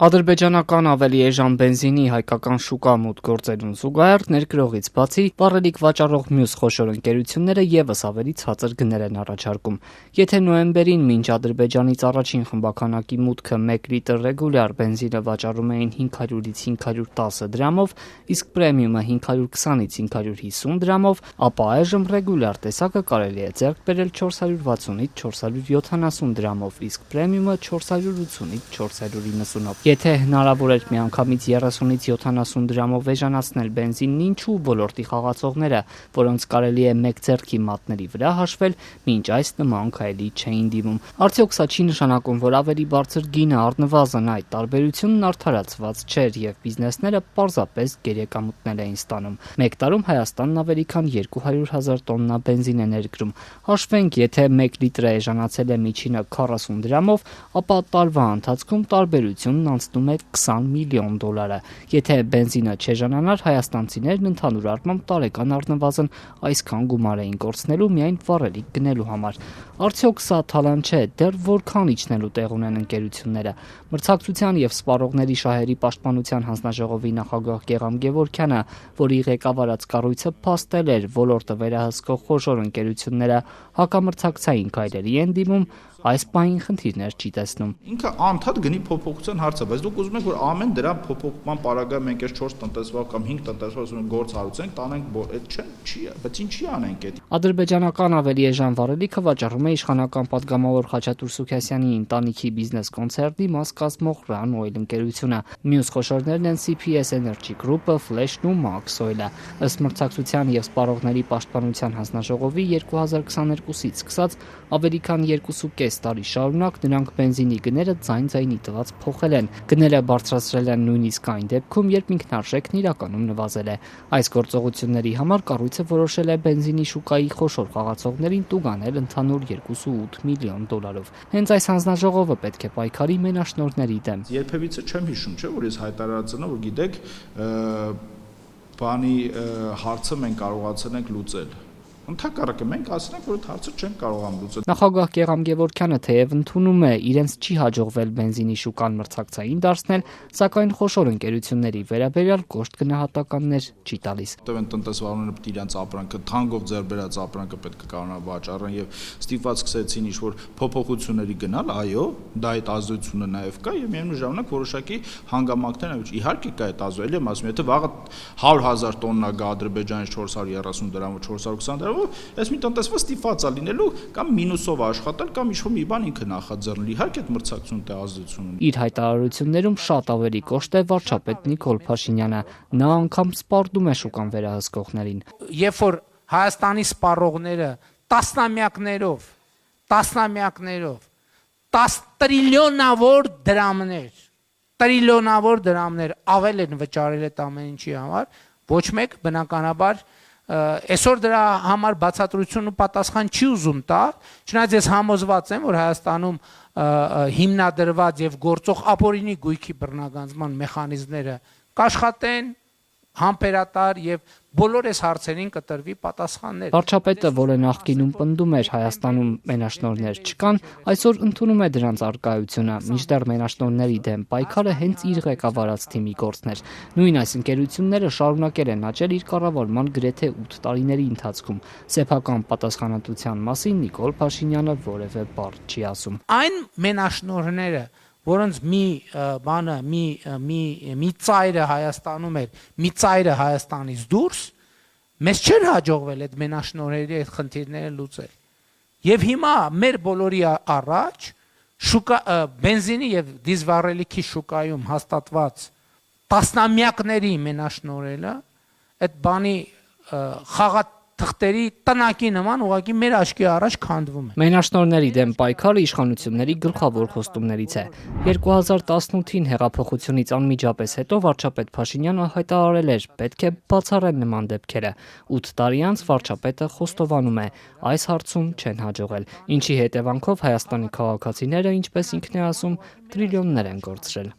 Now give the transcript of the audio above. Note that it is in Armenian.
Ադրբեջանական ավելի էժան բենզինի հայկական շուկա մուտք գործելուն զուգահեռ ներկրողից բացի վառելիք վաճառող մյուս խոշոր ընկերությունները ևս ավելի ցածր գներ են առաջարկում։ Եթե նոյեմբերին մինչ Ադրբեջանից առաջին խմբականակի մուտքը 1 լիտր ռեգուլյար բենզինը վաճառում էին 500-ից 510 դրամով, իսկ պրեմիումը 520-ից 550 դրամով, ապա այժմ ռեգուլյար տեսակը կարելի է ձեռք բերել 460-ից 470 դրամով, իսկ պրեմիումը 480-ից 490-ով։ Եթե հնարավոր էր միանգամից 30-ից 70 դրամով էժանացնել բենզինն, ինչու ոլորտի խաղացողները, որոնց կարելի է մեկ ձեռքի մատների վրա հաշվել, մինչ այս նման քայլի չէին դիմում։ Արդյոք սա չի նշանակում, որ ավելի բարձր գինը առնվազն այդ տարբերությունն արդարացված չէր եւ բիզնեսները պարզապես գերեկամուտներ էին ստանում։ Մեկ տարում Հայաստանն ավելի քան 200,000 տոննա բենզին է ներկրում։ Հաշվենք, եթե 1 լիտրը էժանացել է միջինը 40 դրամով, ապա տարվա ընթացքում տարբերությունն անցնում է 20 միլիոն դոլարը։ Եթե բենզինը չեժանանար, հայաստանցիներն ընդհանուր առմամբ տարեկան առնվազն այսքան գումար էին կորցնելու միայն վառելիք գնելու համար։ Արդյոք սա թալան չէ, դեռ որքան իջնելու տեղ ունեն ընկերությունները։ Մրցակցության եւ սպառողների շահերի պաշտպանության հանձնաժողովի նախագահ Գեղամ Գևորգյանը, որի ղեկավարած կառույցը փաստել էր ոլորտը վերահսկող խոշոր ընկերությունները հակամրցակցային քայլերի են դիմում, այս պահին խնդիրներ չի տեսնում։ Ինքը անդադ գնի փոփոխության հարց է, բայց դուք ուզում եք, որ ամեն դրա փոփոխման պարագայում մենք այս 4 տնտեսվող կամ 5 տնտեսվող գործ հարուցենք, տանենք, այդ չի, բայց ինչի անենք այդ։ Ադրբեջանական ավելի էժան վառելիքը վաճառում է իշխանական падգամավոր Խաչատուր Սուքասյանի ընտանիքի բիզնես կոնցերնի մաս կազմող Run Oil ընկերությունը։ Մյուս խոշորներն են CPS Energy Group-ը, Flash-ն ու Max Oil-ը։ Ըստ մրցակցության եւ սպառողների պաշտպանության հանձնաժողովի 2022-ից սկսած ավելի քան 2.5 տարի շարունակ նրանք բենզինի գները ձայն-ձայնի տված փոխել են։ Գները բարձրացրել են նույնիսկ այն դեպքում, երբ ինքնարժեքն իրականում նվազել է։ Այս գործողությունների համար կառույցը որոշել է բենզինի շուկայի խոշոր խաղացողներին տուգանել ընդհանուր 2.8 միլիոն դոլարով։ Հենց այս հանձնաժողովը պետք է պայքարի մենաշնորհների դեմ։ Երբևիցե չեմ հիշում, չէ, որ ես հայտարարացնա, որ գիտեք, բանի հարցը մենք կարողացել ենք լուծել։ Ընդհակառակը մենք ասում ենք, որ այդ հարցը չեն կարողանում լուծել։ Նախագահ Գեղամ Գևորգյանը թեև ընդունում է, իրենց չի հաջողվել բենզինի շուկան մրցակցային դարձնել, սակայն խոշոր ընկերությունների վերաբերյալ կոշտ գնահատականներ չի տալիս։ Տվեն տնտեսվարները պետք է իրենց ապրանքը թանկով ձեռք բերած ապրանքը պետք է կարողանան վաճառեն եւ ստիպված սկսեցին ինչ-որ փոփոխությունների գնալ, այո, դա այդ ազդեցությունը նաեւ կա եւ միևնույն ժամանակ որոշակի հանգամանքներ են, իհարկե կա այդ ազդեցությունը, եմ ասում, եթե վաղը 100,000 տոննա գա Ադրբեջանից 430 դրամով, 420 դրամով, այս մի տնտեսվա ստիպված է լինելու կամ մինուսով աշխատել կամ ինչ-որ մի բան ինքը նախաձեռնել։ Իհարկե այդ մրցակցությունը դա ազդեցություն ունի։ Իր հայտարարություններում շատ ավելի կոշտ է վարչապետ Նիկոլ Փաշինյանը։ Նա անգամ սպառնում է շուկան վերահսկողներին։ Երբ որ Հայաստանի սպառողները տասնամյակներով 10 տրիլիոնավոր դրամներ ավել են վճարել այդ ամեն ինչի համար, ոչ մեկ բնականաբար այսօր դրա համար բացատրություն ու պատասխան չի ուզում տալ, չնայած ես համոզված եմ, որ Հայաստանում հիմնադրված եւ գործող ապօրինի գույքի բռնագանձման մեխանիզմները կաշխատեն համբերատար եւ բոլոր այս հարցերին կտրվի պատասխաններ։ Վարչապետը, որը նախկինում պնդում էր Հայաստանում մենաշնորհներ չկան, այսօր ընդունում է դրանց առկայությունը, մինչդեռ մենաշնորհների դեմ պայքարը հենց իր ղեկավարած թիմի գործն էր։ Նույն այս ընկերությունները շարունակել են աճել իր կառավարման գրեթե 8 տարիների ընթացքում։ Սեփական պատասխանատվության մասին Նիկոլ Փաշինյանը որևէ բառ չի ասում։ Այն մենաշնորհները, որոնց մի ծայրը Հայաստանում էր, մի ծայրը Հայաստանից դուրս, մեզ չէր հաջողվել այդ մենաշնորհերի այդ խնդիրները լուծել։ Եվ հիմա մեր բոլորի առաջ բենզինի եւ դիզվառելիքի շուկայում հաստատված տասնամյակների մենաշնորհելը այդ բանի խաղաթղթերի տնակի նման ուղղակի մեր աչքի առաջ քանդվում է։ Մենաշնորհների դեմ պայքարը իշխանությունների գլխավոր խոստումներից է։ 2018-ին հեղափոխությունից անմիջապես հետո վարչապետ Փաշինյանը հայտարարել էր, պետք է բացառեն նման դեպքերը։ 8 տարի անց վարչապետը խոստովանում է, այս հարցում չեն հաջողել, ինչի հետևանքով Հայաստանի քաղաքացիները, ինչպես ինքն է ասում, տրիլիոններ են կորցրել։